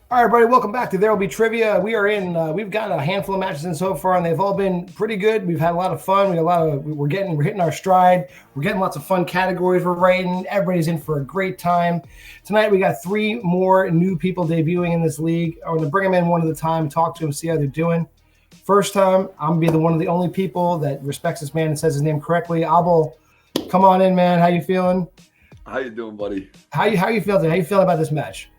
All right, everybody, welcome back to There Will Be Trivia. We've got a handful of matches in so far, and they've all been pretty good. We've had a lot of fun. We're hitting our stride. We're getting lots of fun categories we're writing. Everybody's in for a great time. Tonight, we got 3 more new people debuting in this league. I'm going to bring them in one at a time, talk to them, see how they're doing. First time, I'm going to be one of the only people that respects this man and says his name correctly. Abel, come on in, man. How you feeling? How you doing, buddy? How you feeling? How you feeling about this match?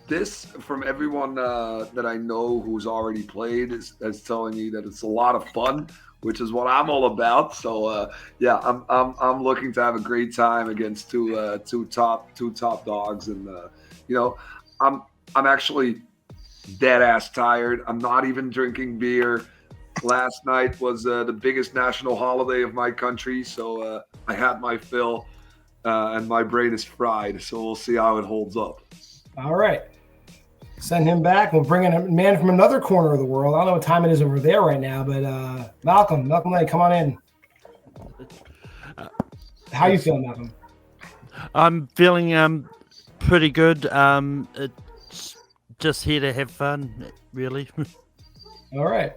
This, from everyone that I know who's already played, is telling me that it's a lot of fun, which is what I'm all about. So yeah, I'm looking to have a great time against two top dogs, and I'm actually dead ass tired. I'm not even drinking beer. Last night was the biggest national holiday of my country, so I had my fill, and my brain is fried. So we'll see how it holds up. All right. Send him back. We'll bring in a man from another corner of the world. I don't know what time it is over there right now, but Malcolm Lay, come on in. How you feeling, Malcolm? I'm feeling pretty good. It's just here to have fun, really. All right.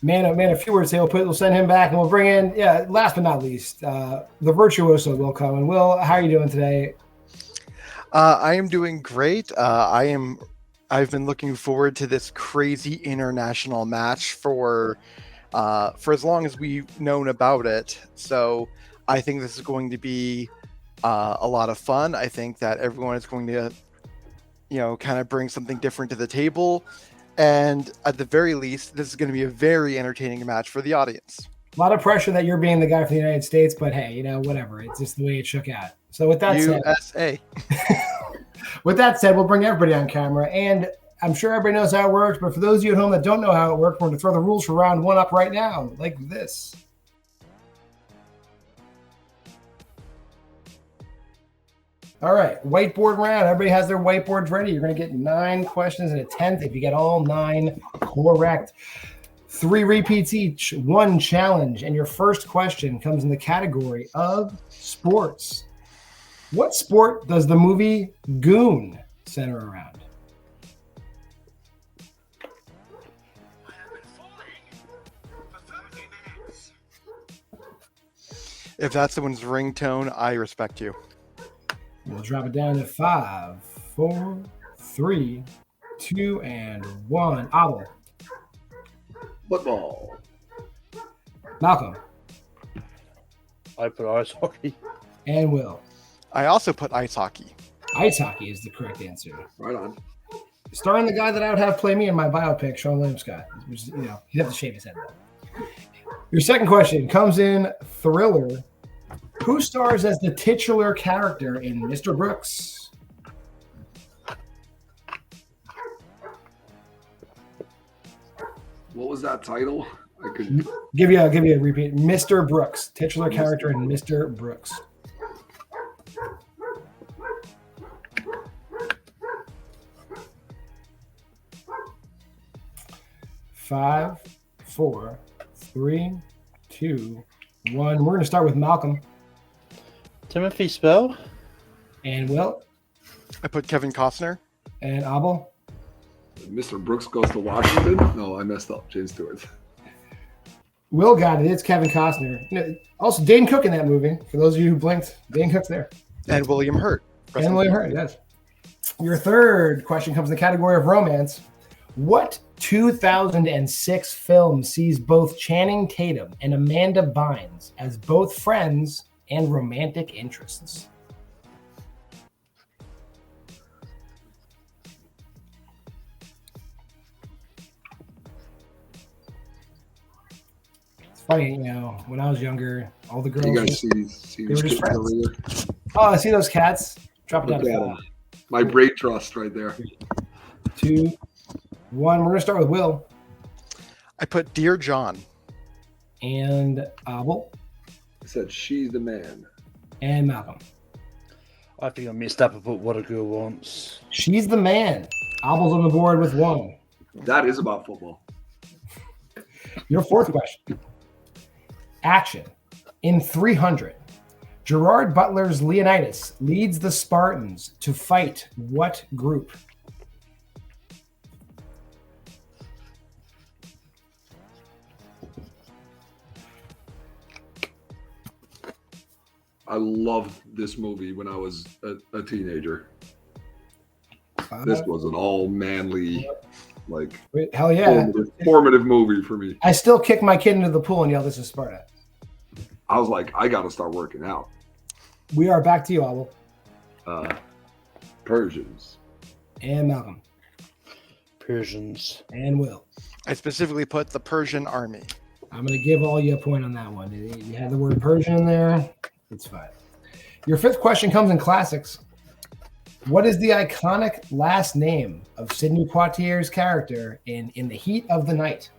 Man, a few words here. We'll send him back, and we'll bring in, last but not least, the virtuoso Will Cohen. Will, how are you doing today? I am doing great. I've been looking forward to this crazy international match for as long as we've known about it. So I think this is going to be a lot of fun. I think that everyone is going to, kind of bring something different to the table. And at the very least, this is going to be a very entertaining match for the audience. A lot of pressure that you're being the guy from the United States, but hey, whatever. It's just the way it shook out. So with that USA. With that said, we'll bring everybody on camera, and I'm sure everybody knows how it works, but for those of you at home that don't know how it works, we're going to throw the rules for round 1 up right now, like this. All right, whiteboard round. Everybody has their whiteboards ready. You're going to get 9 questions in a 10th if you get all 9 correct. 3 repeats each, 1 challenge, and your first question comes in the category of sports. What sport does the movie Goon center around? If that's someone's ringtone, I respect you. We'll drop it down to 5, 4, 3, 2, and 1. Abel. Football. Malcolm. I put ice hockey. And Will. I also put ice hockey. Ice hockey is the correct answer. Right on. Starring the guy that I would have play me in my biopic, Sean William Scott. Which, he'd have to shave his head though. Your second question comes in thriller. Who stars as the titular character in Mr. Brooks? What was that title? I could give you a repeat. Mr. Brooks, titular character in Mr. Brooks. Five, 4, 3, 2, 1. We're going to start with Malcolm. Timothy Spell. And Will. I put Kevin Costner. And Abel. Mr. Brooks Goes to Washington? No, I messed up. James Stewart. Will got it. It's Kevin Costner. Also, Dane Cook in that movie. For those of you who blinked, Dane Cook's there. And William Hurt. And William Hurt, yes. Your third question comes in the category of romance. What 2006 film sees both Channing Tatum and Amanda Bynes as both friends and romantic interests? It's funny, when I was younger, all the girls You guys see they were just friends. over here? Oh, I see those cats. Drop it down Look to at 5. 'em. My brain trust right there. 2, 1. We're going to start with Will. I put Dear John. And Abel. I said she's the man. And Malcolm. I think I messed up and put What a Girl Wants. She's the man. Abel's on the board with 1. That is about football. Your fourth question. Action. In 300, Gerard Butler's Leonidas leads the Spartans to fight what group? I loved this movie when I was a teenager. This was an all manly, like hell yeah, formative movie for me. I still kick my kid into the pool and yell, "This is Sparta." I was like, I got to start working out. We are back to you, Abel. Persians. And Malcolm. Persians. And Will. I specifically put the Persian army. I'm going to give all you a point on that one. You had the word Persian in there. It's fine. Your fifth question comes in classics. What is the iconic last name of Sidney Poitier's character in the Heat of the Night?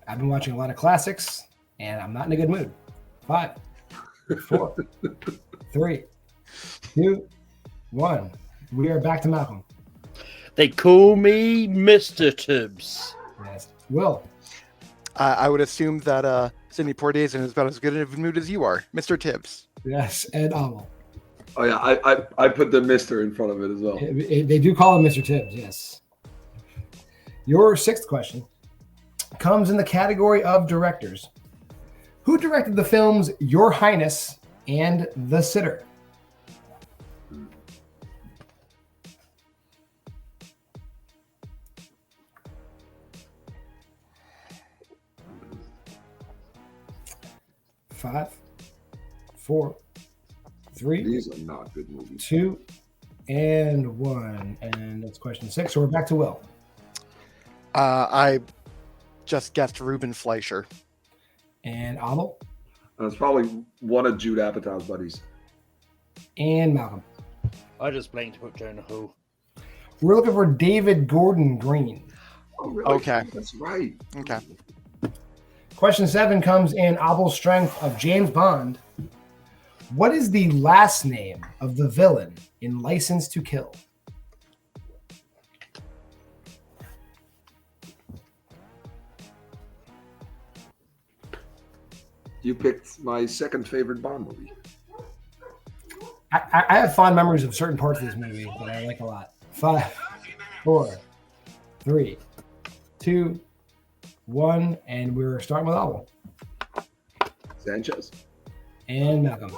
I've been watching a lot of classics, and I'm not in a good mood. 5, 4, 3, 2, 1. We are back to Malcolm. They call me Mr. Tibbs. Yes. Will. I would assume that Sidney Poitier is about as good of a mood as you are, Mr. Tibbs. Yes, and Abel. Oh yeah, I put the Mr. in front of it as well. They do call him Mr. Tibbs, yes. Your sixth question comes in the category of directors. Who directed the films Your Highness and The Sitter? Five, 4, 3. These are not good movies. 2, and 1. And that's question 6. So we're back to Will. I just guessed Ruben Fleischer. And Abel. It's probably one of Jude Apatow's buddies. And Malcolm. I just blanked to put Jonah Hill. We're looking for David Gordon Green. Oh, really? Okay. That's right. Okay. Question 7 comes in Abel's strength of James Bond. What is the last name of the villain in License to Kill? You picked my second favorite Bond movie. I have fond memories of certain parts of this movie that I like a lot. 5, 4, 3, 2, 1, and we're starting with Abel. Sanchez. And Malcolm.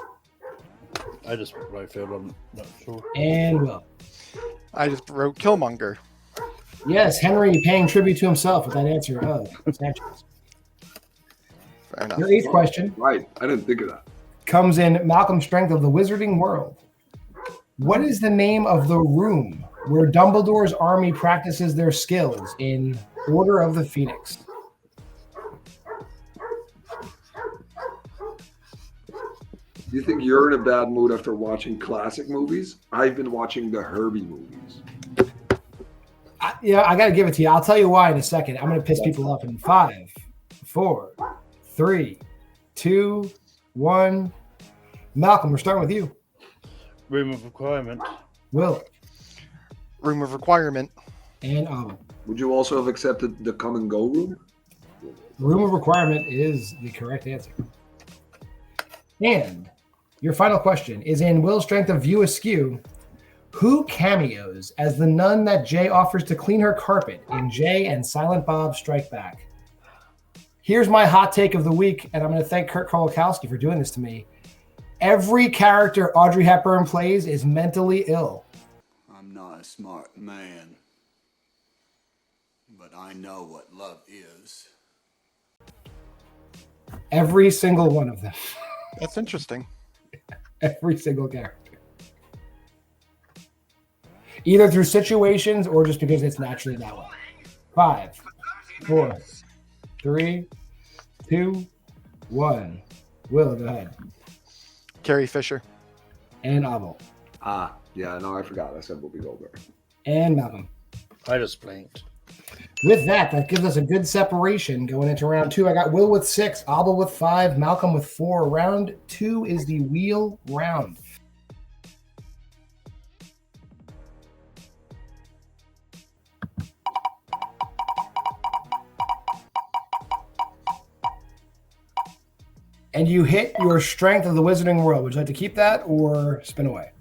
I just wrote Phil, I'm not sure. And Will. I just wrote Killmonger. Yes, Henry paying tribute to himself with that answer of Sanchez. Fair enough. Your eighth question Right. I didn't think of that. comes in Malcolm's strength of the Wizarding World. What is the name of the room where Dumbledore's army practices their skills in Order of the Phoenix? You think you're in a bad mood after watching classic movies? I've been watching the Herbie movies. I got to give it to you. I'll tell you why in a second. I'm going to piss people off in 5, 4, 3, 2, 1. Malcolm, we're starting with you. Room of Requirement. Will. Room of Requirement. And Would you also have accepted the Come and Go Room? Room of Requirement is the correct answer. And your final question is in Will's strength of View Askew. Who cameos as the nun that Jay offers to clean her carpet in Jay and Silent Bob Strike Back? Here's my hot take of the week, and I'm going to thank Kurt Kolakowski for doing this to me. Every character Audrey Hepburn plays is mentally ill. I'm not a smart man, but I know what love is. Every single one of them. That's interesting. Every single character. Either through situations or just because it's naturally that way. 5, 4, 3, 2, 1. Will, go ahead. Carrie Fisher. And Abel. Yeah, no, I forgot. I said Whoopi Goldberg. And Malcolm. I just blinked. With that gives us a good separation going into round 2. I got Will with 6, Abel with 5, Malcolm with 4. Round 2 is the wheel round. And you hit your strength of the Wizarding World. Would you like to keep that or spin away?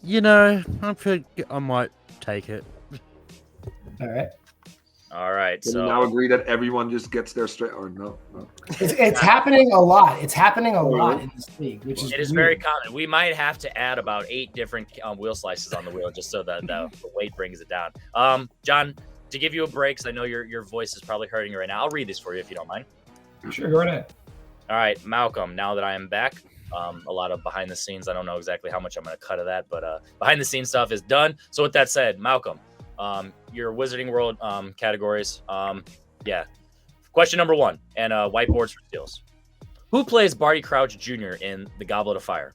You know, I might take it. All right. All right. Can So we now agree that everyone just gets their straight or no? It's happening a lot. It's happening a lot really? in this league, which is it is weird. very common. We might have to add about 8 different wheel slices on the wheel just so that the weight brings it down. John, to give you a break, because I know your voice is probably hurting you right now. I'll read this for you if you don't mind. Sure, go right ahead. All right, Malcolm. Now that I am back, a lot of behind the scenes. I don't know exactly how much I'm going to cut of that, but behind the scenes stuff is done. So with that said, Malcolm, your Wizarding World categories. Yeah. Question number 1, and whiteboards for steals. Who plays Barty Crouch Jr. in The Goblet of Fire?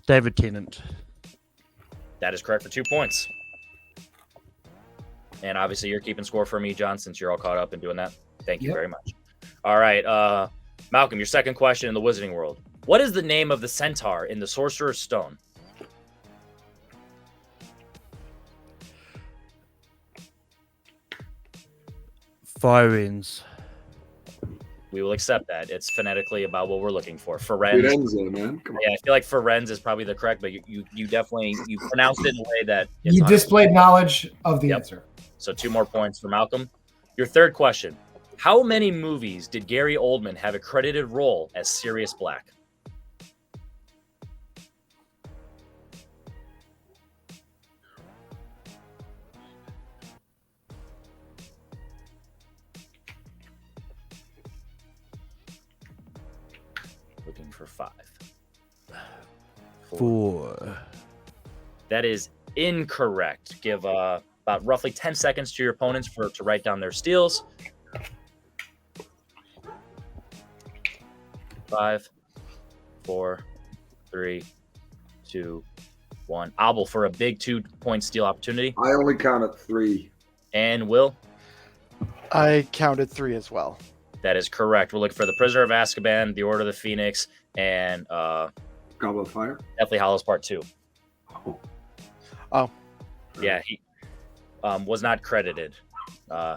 David Tennant. That is correct for 2 points. And obviously, you're keeping score for me, John, since you're all caught up and doing that. Thank you very much. All right, Malcolm, your second question in the Wizarding World. What is the name of the centaur in the Sorcerer's Stone? Firenze. We will accept that. It's phonetically about what we're looking for. Firenze. Firenze, man. Come on. Yeah, I feel like Firenze is probably the correct, but you definitely you pronounced it in a way that it's You 100%. displayed knowledge of the answer. So 2 more points for Malcolm. Your third question. How many movies did Gary Oldman have a credited role as Sirius Black? Looking for 5. 4. That is incorrect. Give about roughly 10 seconds to your opponents to write down their steals. 5, 4, 3, 2, 1. Abel for a big 2-point steal opportunity. I only counted 3. And Will? I counted 3 as well. That is correct. We're looking for the Prisoner of Azkaban, the Order of the Phoenix, and Goblet of Fire. Deathly Hallows Part 2. Oh. Yeah, he was not credited. So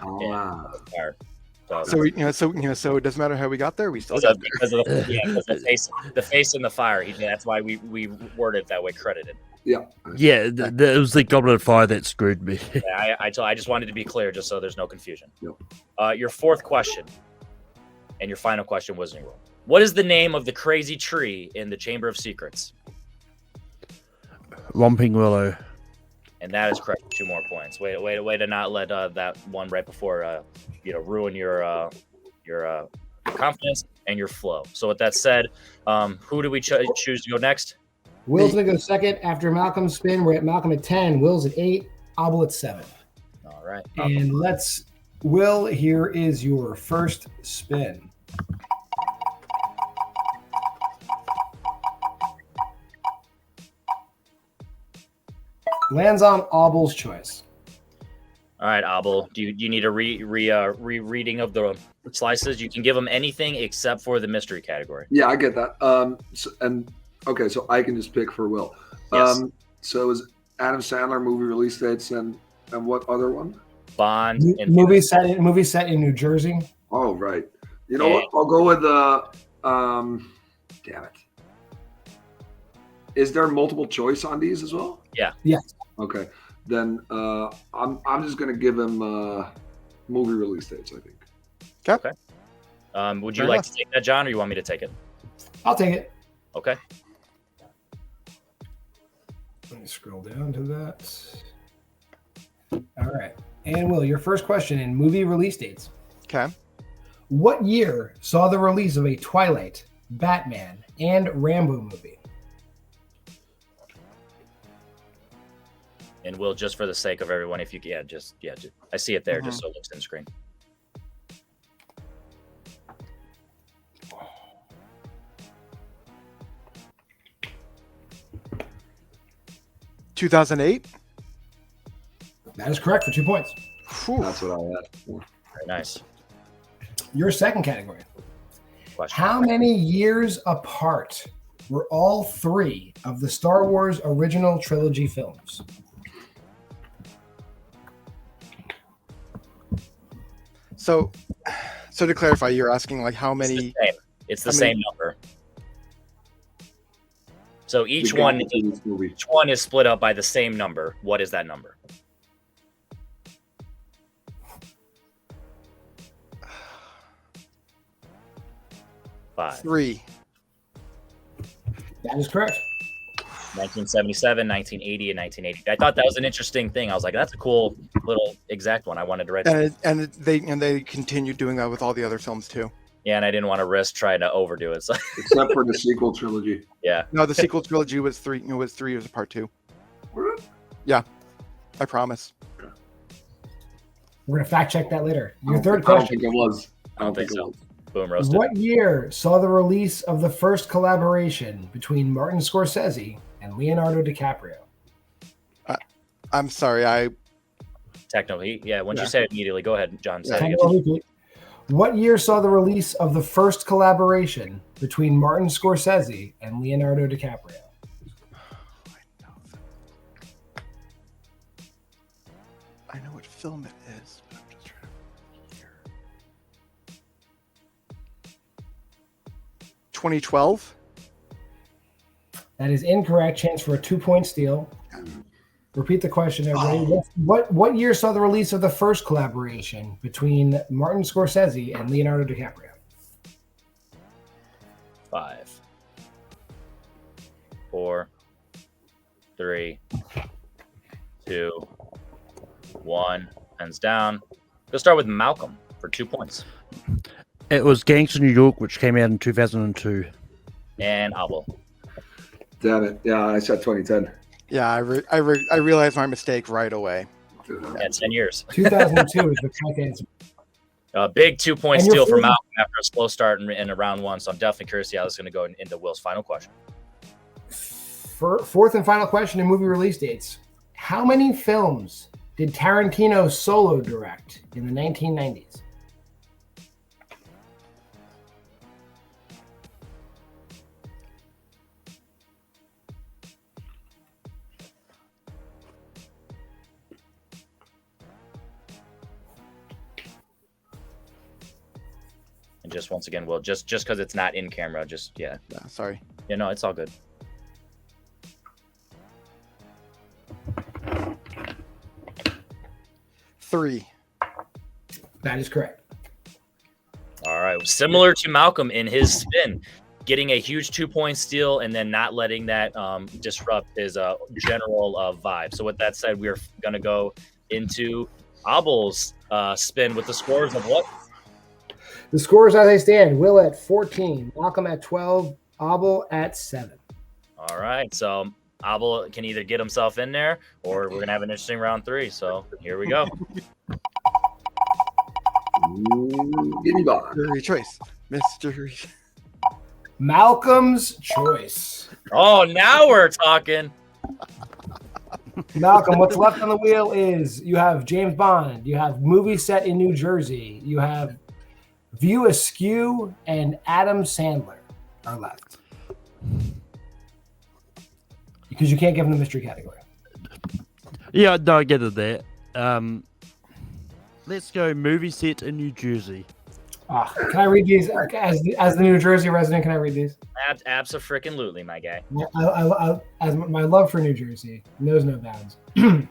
it doesn't matter how we got there. We still So got there. because of the face in the fire. That's why we worded it that way. Credited. Yeah. Yeah, it was the Goblet of Fire that screwed me. Yeah, I just wanted to be clear, just so there's no confusion. Yep. Your fourth question, and your final question, Wizarding World. What is the name of the crazy tree in the Chamber of Secrets? Romping Willow. And that is correct. 2 more points. Way to not let that one right before ruin your confidence and your flow. So with that said, who do we choose to go next? Will's going to go second after Malcolm's spin. We're at Malcolm at 10. Will's at 8. Abel at 7. All right. And Will, here is your first spin. Lands on Abel's choice. All right, Abel. Do you need a rereading of the slices? You can give them anything except for the mystery category. Yeah, I get that. So I can just pick for Will. Yes. So it was Adam Sandler movie release dates and what other one? Bond and movie set in New Jersey. Oh, right. You know what? I'll go with damn it. Is there multiple choice on these as well? Yeah. Yes. Okay. Then I'm just gonna give him movie release dates, I think. Okay. Would you like to take that, John, or you want me to take it? I'll take it. Okay. Let me scroll down to that. All right. And Will, your first question in movie release dates. Okay. What year saw the release of a Twilight, Batman, and Rambo movie? And Will, just for the sake of everyone, if you I see it there, just so it looks in the screen. (2008) That is correct for 2 points. That's what I had. Very nice. Your second category. Question. How many years apart were all 3 of the Star Wars original trilogy films? So to clarify, you're asking like how many? It's the same number. So each The one, guy in this movie. each one is split up by the same number. What is that number? 5. 3. That is correct. 1977, 1980, and 1980. I thought that was an interesting thing. I was like, that's a cool little exact one. I wanted to write. And they continue doing that with all the other films too. Yeah, and I didn't want to risk trying to overdo it. So Except for the sequel trilogy. yeah, No, the sequel trilogy was 3. It was 3. It was a part 2. Yeah, I promise. We're gonna fact check that later. Your I third don't question. think it was. I don't think it so. was. Boom, roasted. What year saw the release of the first collaboration between Martin Scorsese and Leonardo DiCaprio? I'm sorry. Technically, yeah. Once you Yeah. say it immediately, go ahead, John. Say it again. I'll repeat. What year saw the release of the first collaboration between Martin Scorsese and Leonardo DiCaprio? I know what film it is, but I'm just trying to hear. 2012. That is incorrect. Chance for a 2-point steal. Repeat the question, everybody. What year saw the release of the first collaboration between Martin Scorsese and Leonardo DiCaprio? 5, 4, 3, 2, 1. Hands down. Let's start with Malcolm for 2 points. It was Gangs of New York, which came out in 2002. And Abel. Damn it. Yeah, I said 2010. Yeah, I realized my mistake right away. Yeah, 10 years. 2002 is the correct answer. A big 2-point And your steal for fourth- Malcolm after a slow start in round 1. So I'm definitely curious to see how this is going to go into Will's final question. Fourth and final question in movie release dates. How many films did Tarantino solo direct in the 1990s? And just once again, Will, just because it's not in camera, Yeah, sorry. Yeah, no, it's all good. Three. That is correct. All right. Similar to Malcolm in his spin, getting a huge 2-point steal and then not letting that disrupt his general vibe. So with that said, we're going to go into Abel's spin with the scores of what? The scores as they stand: Will at 14, Malcolm at 12, Abel at 7. All right. So Abel can either get himself in there or we're going to have an interesting round 3. So here we go. Give me back. Your choice, Mr. Malcolm's choice. Oh, now we're talking. Malcolm, what's left on the wheel is you have James Bond, you have movie set in New Jersey, you have View Askew, and Adam Sandler are left. Because you can't give them the mystery category. Yeah, no, I get it there. Let's go movie set in New Jersey. Can I read these? As the New Jersey resident, can I read these? Abso-freaking-lutely, my guy. As my love for New Jersey knows no bounds. All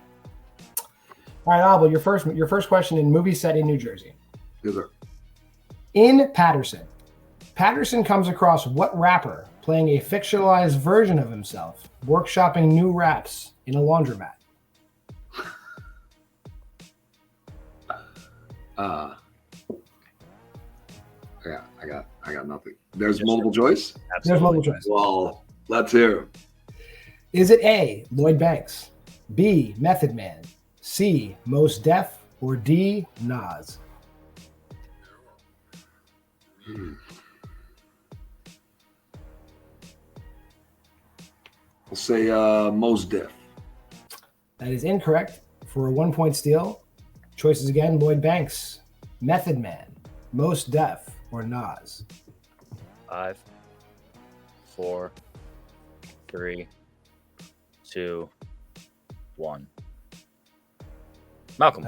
right, Abel, your first question in movie set in New Jersey. Yes, sir. In Patterson comes across what rapper playing a fictionalized version of himself, workshopping new raps in a laundromat? I got nothing. There's multiple choice. There's multiple choice. Well, let's hear it. Is it A, Lloyd Banks, B, Method Man, C, Mos Def, or D, Nas? We'll say Mos Def. That is incorrect for a 1-point steal. Choices again: Lloyd Banks, Method Man, Mos Def, or Nas. 5, 4, 3, 2, 1. Malcolm.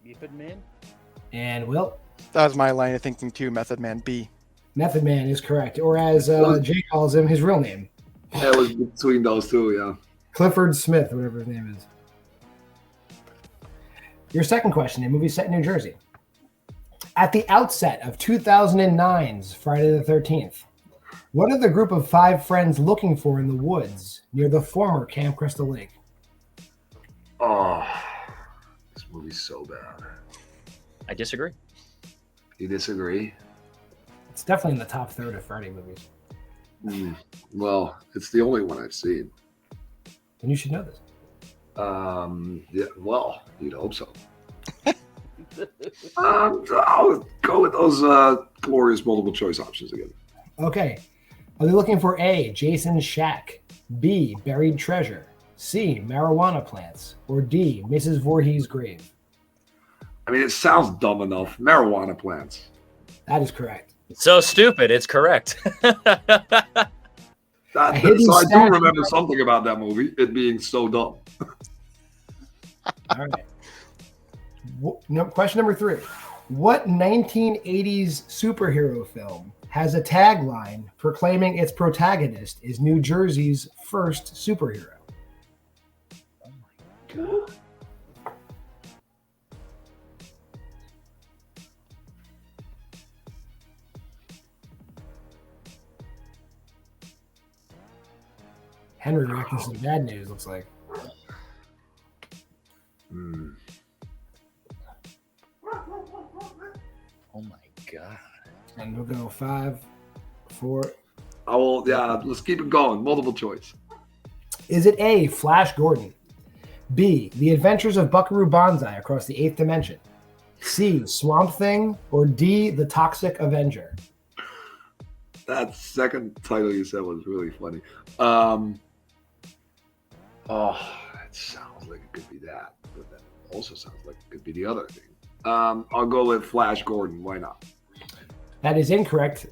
Method Man? And Will. That was my line of thinking too. Method Man B. Method Man is correct, or as Jay calls him, his real name, It was between those two, yeah. Clifford Smith, whatever his name is. Your second question, a movie set in New Jersey. At the outset of 2009's Friday the 13th, what are the group of 5 friends looking for in the woods near the former Camp Crystal Lake? Oh, this movie's so bad. I disagree. You disagree? It's definitely in the top third of Friday movies. Well, it's the only one I've seen. And you should know this. Yeah, well, you'd hope so. I'll go with those glorious multiple choice options again. Okay. Are they looking for A, Jason's shack, B, buried treasure, C, marijuana plants, or D, Mrs. Voorhees' grave? I mean, it sounds dumb enough. Marijuana plants. That is correct. So stupid. It's correct. So I do statue. remember something about that movie, it being so dumb. All right. Question number 3. What 1980s superhero film has a tagline proclaiming its protagonist is New Jersey's first superhero? Oh my god. Henry reacting to some bad news, looks like. Oh my god. And we'll go 5, 4. Let's keep it going. Multiple choice. Is it A, Flash Gordon, B, The Adventures of Buckaroo Banzai Across the Eighth Dimension, C, Swamp Thing, or D, The Toxic Avenger? That second title you said was really funny. It sounds like it could be that, but that also sounds like it could be the other thing. I'll go with Flash Gordon. Why not? That is incorrect.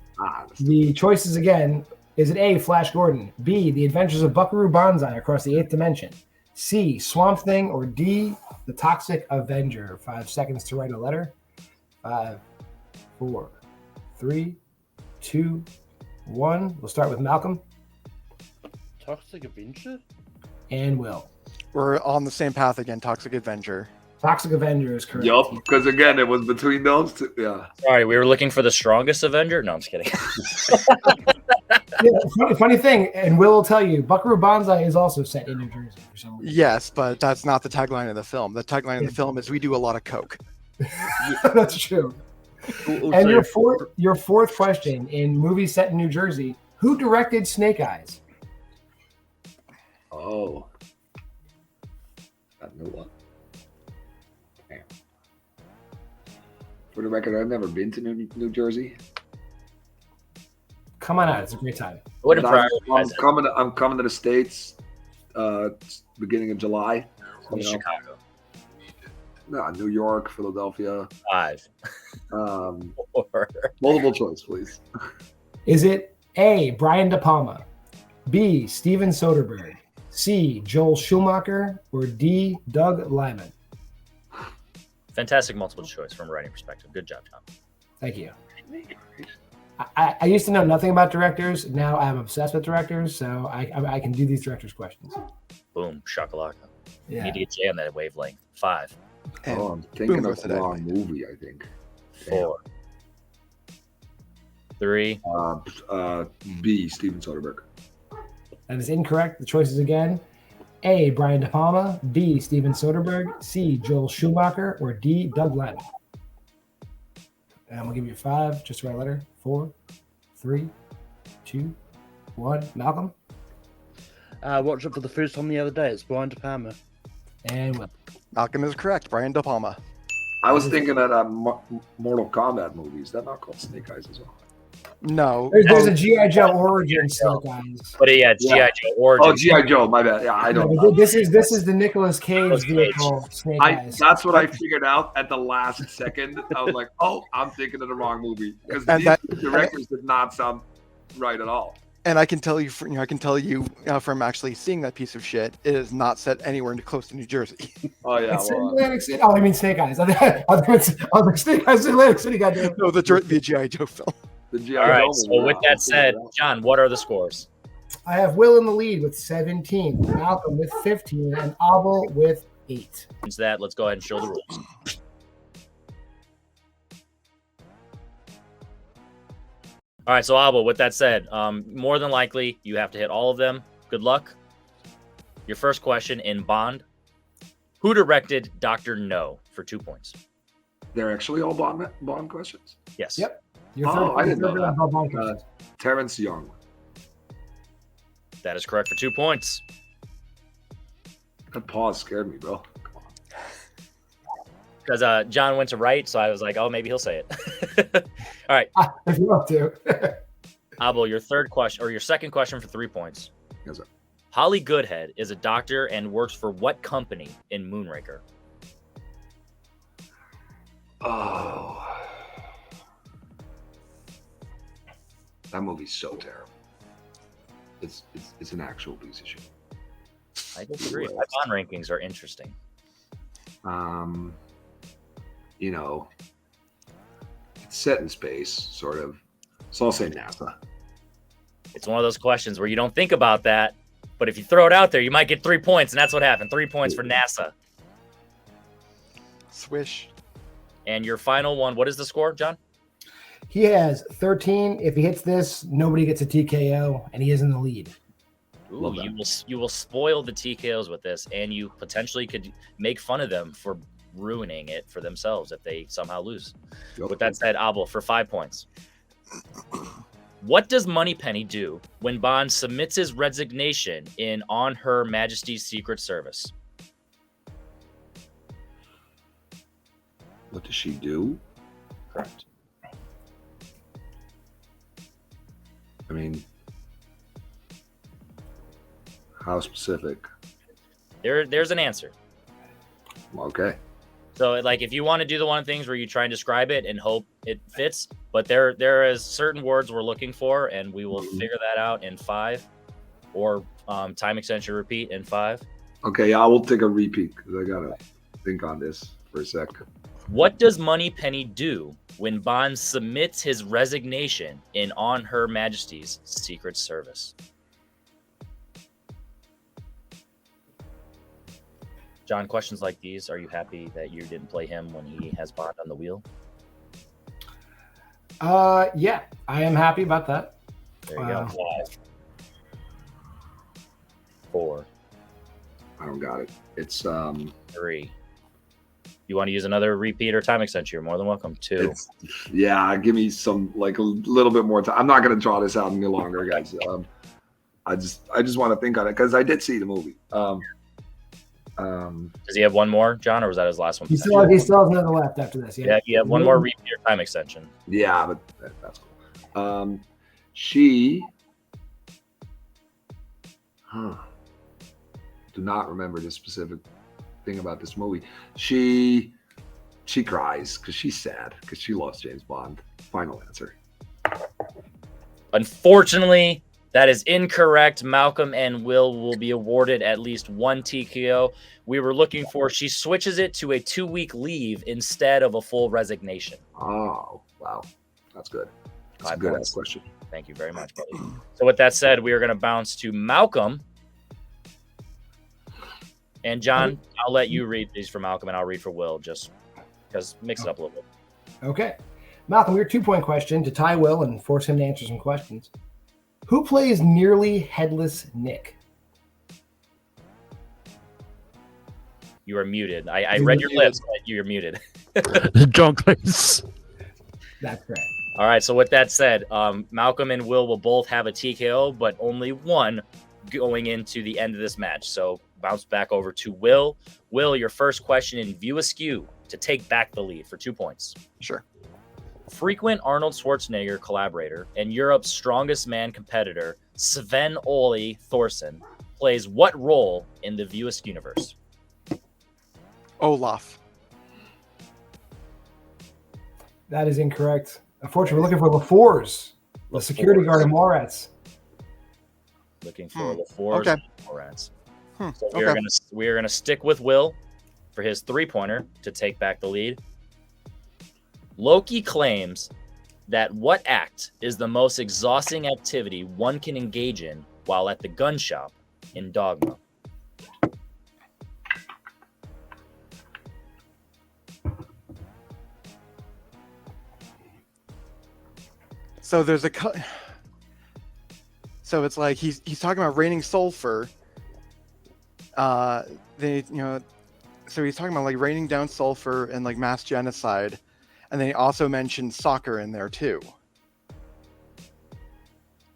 The choices again. Is it A, Flash Gordon, B, The Adventures of Buckaroo Banzai Across the Eighth Dimension, C, Swamp Thing, or D, The Toxic Avenger? 5 seconds to write a letter. 5, 4, 3, 2, 1. We'll start with Malcolm Toxic Avenger? and Will. We're on the same path again. Toxic Avenger. Toxic Avenger is correct. Yup, because again, it was between those two. Yeah. Sorry, we were looking for the strongest Avenger. No, I'm just kidding. Yeah, funny thing, and Will tell you, Buckaroo Banzai is also set in New Jersey for some reason. Yes, but that's not the tagline of the film. The tagline of the film is "We do a lot of coke." That's true. And your fourth question in movies set in New Jersey: who directed Snake Eyes? Oh. I know what. Damn. For the record, I've never been to New Jersey. Come on out; it's a great time. Wouldn't But prioritize it. I'm coming to the States beginning of July. From Chicago. No, New York, Philadelphia. 5. Or Multiple choice, please. Is it A, Brian De Palma, B, Steven Soderbergh, C, Joel Schumacher, or D, Doug Liman? fantastic multiple choice from a writing perspective. Good job, Tom. Thank you. I used to know nothing about directors. Now I'm obsessed with directors, so I can do these directors' questions. Boom, shakalaka. Yeah. Need to get Jay on that wavelength. 5, And I'm thinking boom of goes the to wrong that. movie, I think. 4, 3. B, Steven Soderbergh. That is incorrect. The choices again: A, Brian De Palma, B, Steven Soderbergh, C, Joel Schumacher, or D, Doug Liman. And I'm gonna give you 5. Just write a letter. 4, 3, 2, 1. Malcolm Watched it for the first time the other day. It's Brian De Palma. and Will. Malcolm is correct. Brian De Palma. I was thinking of Mortal Kombat movies. That not called Snake Eyes as well. No. There's a G.I. Joe origin Snake Eyes. But yeah, Yeah. G.I. Joe Origins. Oh, G.I. Joe, my bad. Yeah, I don't No, know. but this is the Nicolas Cage Nicolas Cage. vehicle, Snake Eyes. That's what I figured out at the last second. I was like, oh, I'm thinking of the wrong movie. Because And these that- directors did not sound right at all. And I can tell you, from actually seeing that piece of shit, it is not set anywhere close to New Jersey. Oh, yeah. It's in Well, Atlantic City. Oh, I mean Snake Eyes. I was like Snake Eyes in Atlantic City. Goddamn. No, the G.I. Joe film. the G.I. All right. Joe So movie, with yeah, that said, John, what are the scores? I have Will in the lead with 17, Malcolm with 15, and Abel with 8. Since that, let's go ahead and show the rules. All right, so Abel, with that said, more than likely, you have to hit all of them. Good luck. Your first question in Bond. Who directed Dr. No for 2 points? They're actually all Bond questions? Yes. Yep. I didn't know that. Bond questions. Terrence Young. That is correct for 2 points. That pause scared me, bro. Because John went to right, so I was like, oh, maybe he'll say it. All right. If you want to. Abel, your third question, or your second question for 3 points. Yes, sir. Holly Goodhead is a doctor and works for what company in Moonraker? Oh. That movie's so terrible. It's an actual piece of shit. I disagree. My Bond rankings are interesting. You know, it's set in space, sort of. So I'll say NASA. It's one of those questions where you don't think about that, but if you throw it out there, you might get 3 points, and that's what happened. 3 points for NASA. Swish. And your final one, what is the score, John? He has 13. If he hits this, nobody gets a TKO, and he is in the lead. Ooh, you will spoil the TKOs with this, and you potentially could make fun of them for ruining it for themselves if they somehow lose. Yep. With that said, Abel, for 5 points. What does Moneypenny do when Bond submits his resignation in On Her Majesty's Secret Service? What does she do? Correct. I mean, how specific? There's an answer. Okay. So, like, if you want to do the one things where you try and describe it and hope it fits, but there is certain words we're looking for, and we will figure that out in 5, or time extension repeat in 5. Okay, I will take a repeat because I gotta think on this for a sec. What does Moneypenny do when Bond submits his resignation in On Her Majesty's Secret Service? John, questions like these, are you happy that you didn't play him when he has Bond on the wheel? Yeah, I am happy about that. There you go. 5, 4, I don't got it. It's 3. You want to use another repeat or time extension? You're more than welcome. 2. yeah. Give me some like a little bit more time. I'm not gonna draw this out any longer, guys. I just want to think on it because I did see the movie. Does he have one more, John, or was that his last one? He still has another left after this. Yeah, you have one more repeat or time extension. Yeah, but that's cool. She. Do not remember the specific thing about this movie. She cries because she's sad because she lost James Bond. Final answer. Unfortunately, that is incorrect. Malcolm and Will be awarded at least 1 TKO. We were looking for, she switches it to a 2-week leave instead of a full resignation. Oh, wow. That's good. That's 5 a good points. ass question. Thank you very much, buddy. So with that said, we are going to bounce to Malcolm. And John, I'll let you read these for Malcolm and I'll read for Will, just because mix it up a little bit. Okay. Malcolm, your 2-point question to tie Will and force him to answer some questions. Who plays nearly headless Nick? You are muted. I read your lips, but you're muted. John Cleese. That's correct. All right, so with that said, Malcolm and Will both have a TKO, but only one going into the end of this match. So bounce back over to Will. Will, your first question in View Askew to take back the lead for 2 points. Sure. Frequent Arnold Schwarzenegger collaborator and Europe's strongest man competitor, Sven Ole Thorsen, plays what role in the View Askew universe? Olaf. That is incorrect. Unfortunately, we're looking for LaFours, the security guard in Mallrats. Looking for LaFours Okay. and Morats. So we are gonna stick with Will for his 3-pointer to take back the lead. Loki claims that what act is the most exhausting activity one can engage in while at the gun shop in Dogma? So there's a so it's like he's talking about raining sulfur. So he's talking about like raining down sulfur and like mass genocide, and then he also mentioned soccer in there too.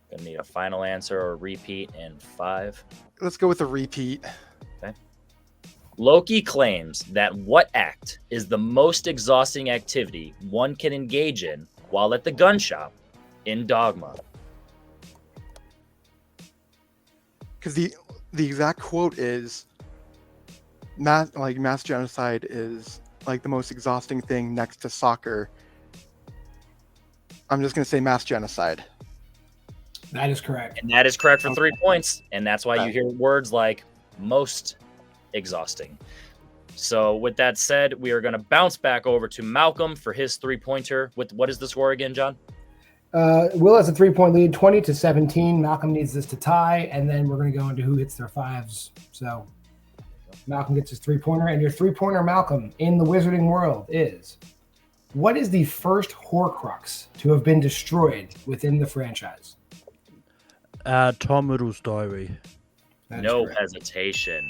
Gonna need a final answer or repeat in 5. Let's go with a repeat. Okay. Loki claims that what act is the most exhausting activity one can engage in while at the gun shop in Dogma? Because the exact quote is mass genocide is like the most exhausting thing next to soccer. I'm just gonna say mass genocide. That is correct. And that is correct for 3 points. And that's why you hear words like most exhausting. So with that said, we are going to bounce back over to Malcolm for his 3-pointer. What is the score again, John? Will has a 3-point lead, 20-17. Malcolm needs this to tie, and then we're going to go into who hits their 5s. So Malcolm gets his 3-pointer, and your 3-pointer, Malcolm, in the Wizarding world is: what is the first Horcrux to have been destroyed within the franchise? Tom Riddle's diary. No hesitation.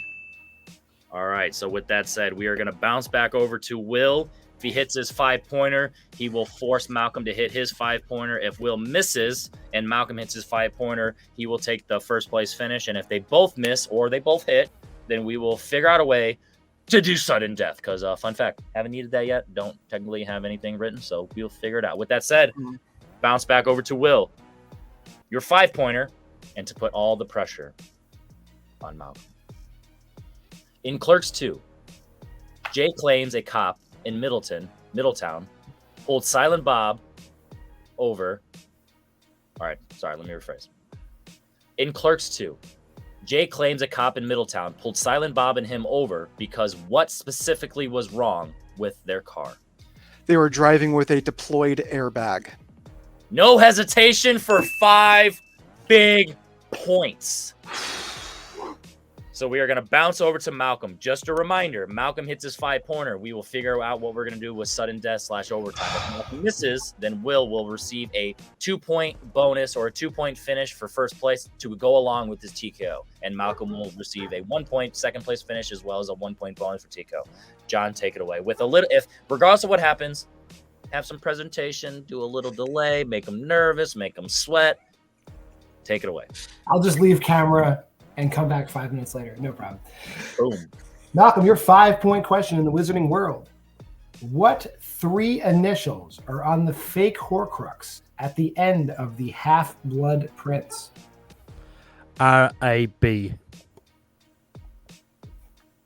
All right. So with that said, we are going to bounce back over to Will. If he hits his 5-pointer, he will force Malcolm to hit his 5-pointer. If Will misses and Malcolm hits his 5-pointer, he will take the first place finish. And if they both miss or they both hit, then we will figure out a way to do sudden death. Because fun fact, haven't needed that yet. Don't technically have anything written, so we'll figure it out. With that said, bounce back over to Will. Your 5-pointer, and to put all the pressure on Malcolm. In Clerks 2, Jay claims a cop in Middletown, pulled Silent Bob over. All right, sorry, let me rephrase. In Clerks 2, Jay claims a cop in Middletown pulled Silent Bob and him over because what specifically was wrong with their car? They were driving with a deployed airbag. No hesitation for 5 big points. So we are going to bounce over to Malcolm. Just a reminder, Malcolm hits his 5-pointer. We will figure out what we're going to do with sudden death / overtime. If Malcolm misses, then Will receive a 2-point bonus or a 2-point finish for first place to go along with his TKO. And Malcolm will receive a 1-point second place finish as well as a 1-point bonus for TKO. John, take it away. With a little, if regardless of what happens, have some presentation, do a little delay, make them nervous, make them sweat. Take it away. I'll just leave camera and come back 5 minutes later. No problem. Boom. Malcolm, your 5-point question in the Wizarding world. What 3 initials are on the fake Horcrux at the end of the Half-Blood Prince? RAB.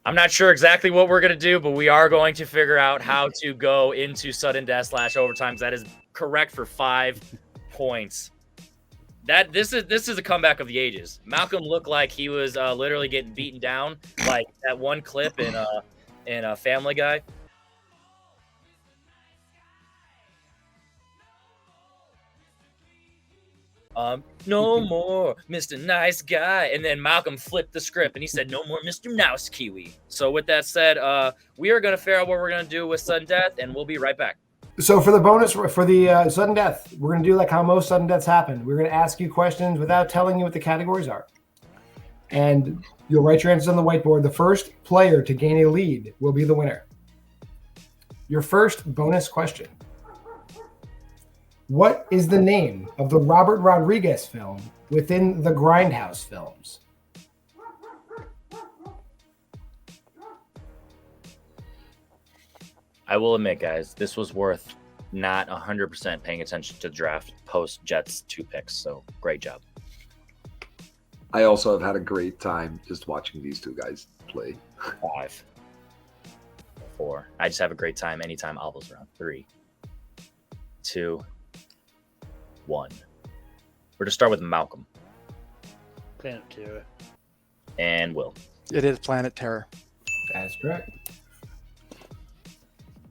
I'm not sure exactly what we're going to do, but we are going to figure out how to go into sudden death / overtime. That is correct for 5 points. This is a comeback of the ages. Malcolm looked like he was literally getting beaten down, like that one clip in a Family Guy. No more Mr. Nice Guy. And then Malcolm flipped the script and he said, no more Mr. Mouse Kiwi. So with that said, we are going to figure out what we're going to do with sudden death, and we'll be right back. So for the bonus, for the sudden death, we're going to do like how most sudden deaths happen. We're going to ask you questions without telling you what the categories are. And you'll write your answers on the whiteboard. The first player to gain a lead will be the winner. Your first bonus question. What is the name of the Robert Rodriguez film within the Grindhouse films? I will admit, guys, this was worth not 100% paying attention to the draft post Jets 2 picks. So great job. I also have had a great time just watching these 2 guys play. 5, 4. I just have a great time anytime Alva's around. 3, 2, 1. We're to start with Malcolm Planet Terror. and Will. It is Planet Terror. That is correct.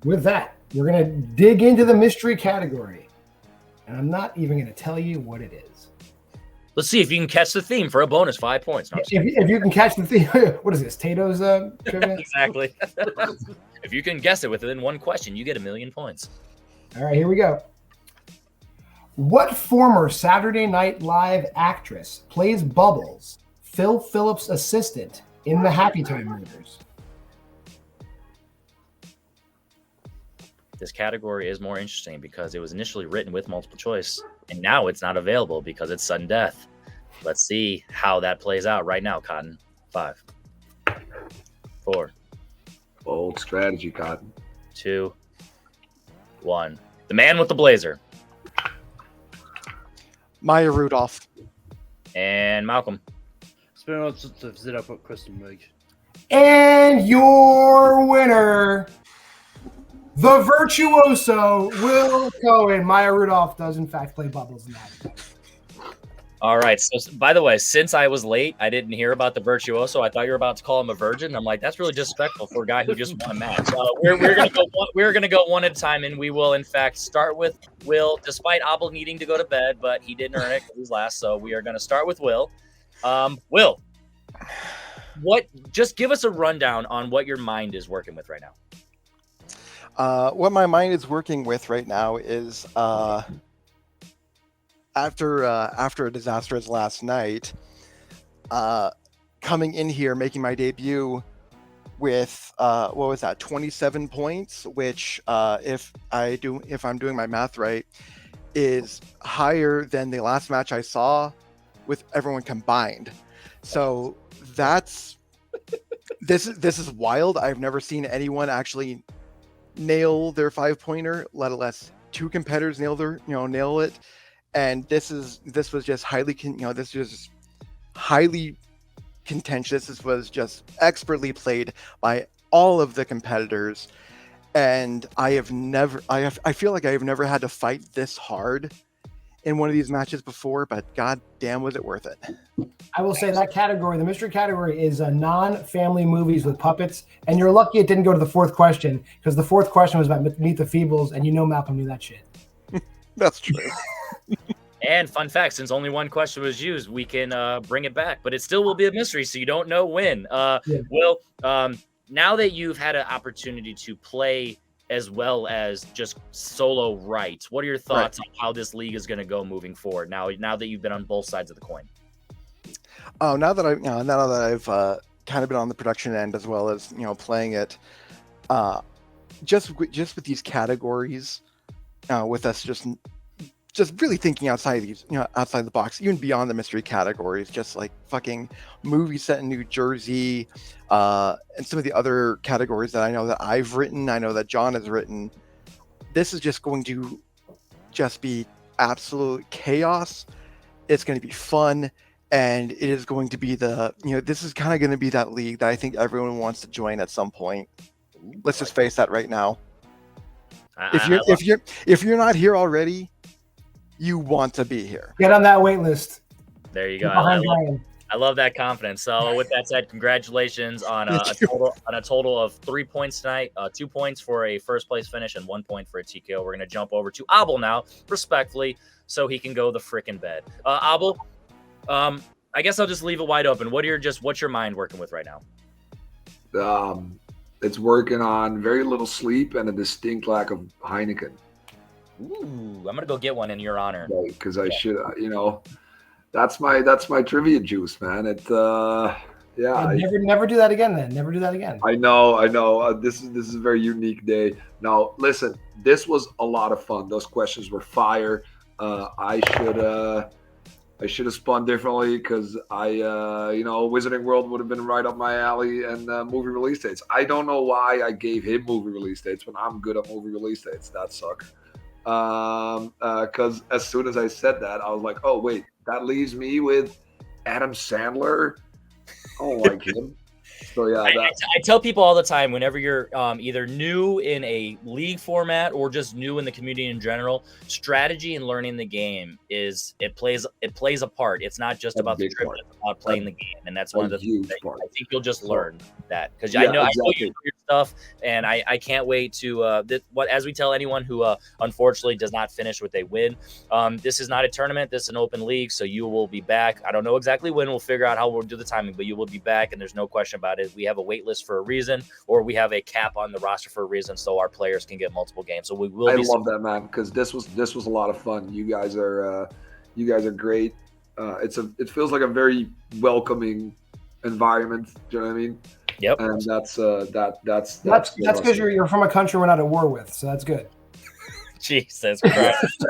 With that, we're going to dig into the mystery category. And I'm not even going to tell you what it is. Let's see if you can catch the theme for a bonus 5 points. No, I'm just If you can catch the theme, what is this? Tato's trivia? exactly. If you can guess it within one question, you get 1,000,000 points. All right, here we go. What former Saturday Night Live actress plays Bubbles, Phil Phillips' assistant, in the Happy Time Murders? This category is more interesting because it was initially written with multiple choice, and now it's not available because it's sudden death. Let's see how that plays out right now, Cotton. 5, 4, Bold strategy, Cotton. 2, 1. The man with the blazer. Maya Rudolph. And Malcolm. It's been on since I've set up at Kristen Wiig. And your winner, the virtuoso Will Cohen. Maya Rudolph does in fact play Bubbles in that. All right. So, by the way, since I was late, I didn't hear about the virtuoso. I thought you were about to call him a virgin. I'm like, that's really disrespectful for a guy who just won a match. We're gonna go one at a time, and we will in fact start with Will, despite Abel needing to go to bed, but he didn't earn it because he's last. So we are gonna start with Will. Will, just give us a rundown on what your mind is working with right now. What my mind is working with right now is after a disastrous last night, coming in here making my debut with what was that, 27 points, which if I'm doing my math right, is higher than the last match I saw with everyone combined. So this is wild. I've never seen anyone actually nail their 5-pointer, let alone 2 competitors nail it. And this was just highly contentious. This was just expertly played by all of the competitors, and I feel like I have never had to fight this hard in one of these matches before. But god damn, was it worth it. I will say that category, the mystery category, is non-family movies with puppets, and you're lucky it didn't go to the 4th question, because the 4th question was about Meet the Feebles, and Malcolm knew that shit. That's true. And fun fact, since only one question was used, we can bring it back, but it still will be a mystery, so you don't know when. Will, now that you've had an opportunity to play as well as just solo right, what are your thoughts on how this league is going to go moving forward? Now that you've been on both sides of the coin. Oh, now that I've kind of been on the production end as well as playing it, just with these categories, with us just really thinking outside the box, even beyond the mystery categories, just like fucking movie set in New Jersey, and some of the other categories that I know that I've written, I know that John has written. This is just going to just be absolute chaos. It's going to be fun, and it is going to be this is kind of going to be that league that I think everyone wants to join at some point. Let's just face that right now. If you're not here already, you want to be here. Get on that wait list. There you go. I love that confidence. So with that said, congratulations on a total of 3 points tonight. 2 points for a first place finish and 1 point for a TKO. We're going to jump over to Abel now, respectfully, so he can go the frickin' bed. Abel, I guess I'll just leave it wide open. What's your mind working with right now? It's working on very little sleep and a distinct lack of Heineken. Ooh, I'm gonna go get one in your honor. Because I should, that's my trivia juice, man. Never do that again. Then never do that again. I know. This is a very unique day. Now, listen, this was a lot of fun. Those questions were fire. I should have spun differently because Wizarding World would have been right up my alley, and movie release dates. I don't know why I gave him movie release dates when I'm good at movie release dates. That sucks. Because as soon as I said that, I was like, oh wait, that leaves me with Adam Sandler. I don't like him. So yeah, I tell people all the time, whenever you're either new in a league format or just new in the community in general, strategy and learning the game it plays a part. It's not just That's a about the big trivia; part. it's about playing the game, and that's one of the things huge that part. I think you'll just So- learn that because Yeah, I know exactly. you know your stuff, and I can't wait to as we tell anyone who unfortunately does not finish with a win. This is not a tournament. This is an open league, so you will be back. I don't know exactly when. We'll figure out how we'll do the timing, but you will be back, and there's no question about it. We have a wait list for a reason, or we have a cap on the roster for a reason, so our players can get multiple games. So we will. I love that, man, because this was a lot of fun. You guys are great. It feels like a very welcoming environment. Do you know what I mean? Yep. And that's That's because you're from a country we're not at war with, so that's good. Jesus Christ.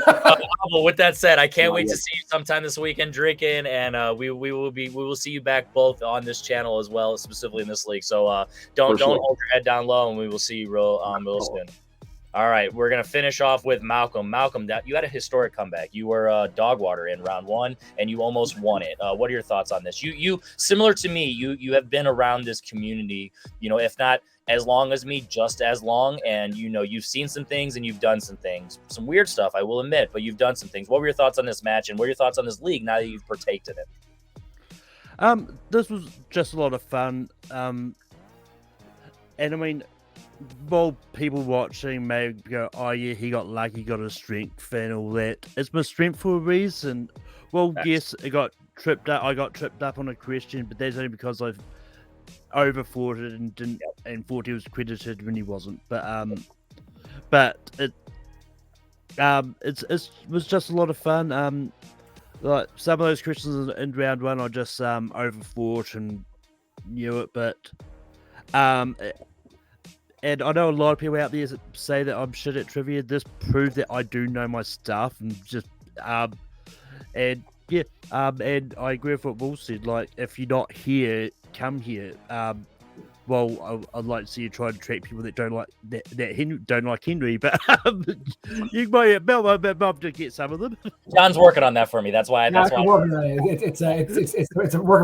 Well, with that said, I can't wait to see you sometime this weekend drinking, and we will see you back both on this channel as well, specifically in this league. So don't hold your head down low, and we will see you real soon. All right, we're gonna finish off with Malcolm. Malcolm, you had a historic comeback. You were dog water in round 1, and you almost won it. What are your thoughts on this? You similar to me. You have been around this community, if not as long as me, just as long, and you've seen some things and you've done some things, some weird stuff, I will admit, but you've done some things. What were your thoughts on this match, and what are your thoughts on this league now that you've partaked in it? This was just a lot of fun. And I mean, well, people watching may go, "Oh yeah, he got lucky, got a strength and all that." It's my strength for a reason. Well, yes, I got tripped up on a question, but that's only because I've overthought it and didn't and thought he was credited when he wasn't. But it was just a lot of fun. Like some of those questions in round 1, I just overthought and knew it, but and I know a lot of people out there say that I'm shit at trivia. This proved that I do know my stuff, and just and I agree with what Will said. Like, if you're not here, come here. Well, I'd like to see you try to attract people that don't like don't like Henry, but you might be able to get some of them. John's working on that for me. That's why. It's a work in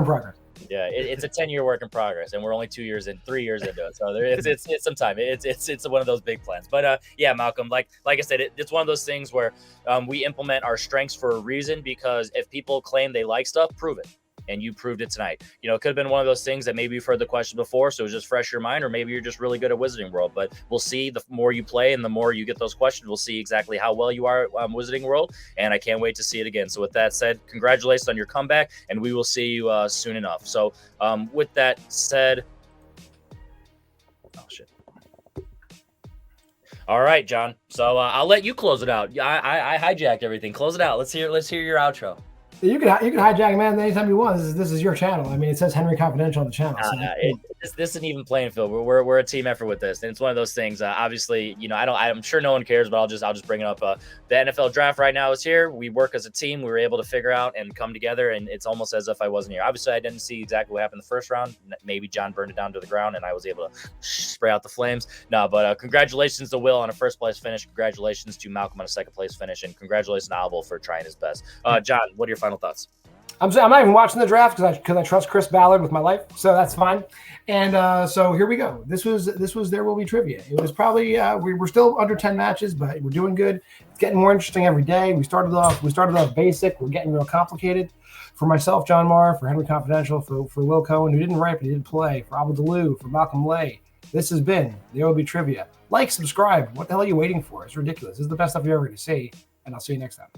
progress. Yeah, it's a 10-year work in progress, and we're only 3 years into it. So it's some time. It's one of those big plans. But yeah, Malcolm, like I said, it's one of those things where we implement our strengths for a reason, because if people claim they like stuff, prove it. And you proved it tonight. It could have been one of those things that maybe you've heard the question before, so it was just fresh your mind, or maybe you're just really good at Wizarding World. But we'll see. The more you play and the more you get those questions, we'll see exactly how well you are at Wizarding World. And I can't wait to see it again. So with that said, congratulations on your comeback, and we will see you soon enough. So with that said, oh shit. All right, John. So I'll let you close it out. I hijacked everything. Close it out. Let's hear your outro. You can hijack, man, anytime you want. This is your channel. I mean, it says Henry Confidential on the channel. So this isn't even playing field. We're a team effort with this, and it's one of those things. Obviously, I'm sure no one cares, but I'll just bring it up. The NFL draft right now is here. We work as a team. We were able to figure out and come together, and it's almost as if I wasn't here. Obviously, I didn't see exactly what happened the first round. Maybe John burned it down to the ground, and I was able to spray out the flames. No, but congratulations to Will on a first place finish. Congratulations to Malcolm on a second place finish, and congratulations to Abel for trying his best. John, what are your final thoughts? I'm not even watching the draft because I trust Chris Ballard with my life, so that's fine. And so here we go. This was There Will Be Trivia. It was probably we're still under 10 matches, but we're doing good. It's getting more interesting every day. We started off basic. We're getting real complicated. For myself, John Marr, for Henry Confidential, for Will Cohen, who didn't write but he didn't play, for Abel Leeuw, for Malcolm Leigh. This has been There Will Be Trivia. Like, subscribe. What the hell are you waiting for? It's ridiculous. This is the best stuff you're ever going to see, and I'll see you next time.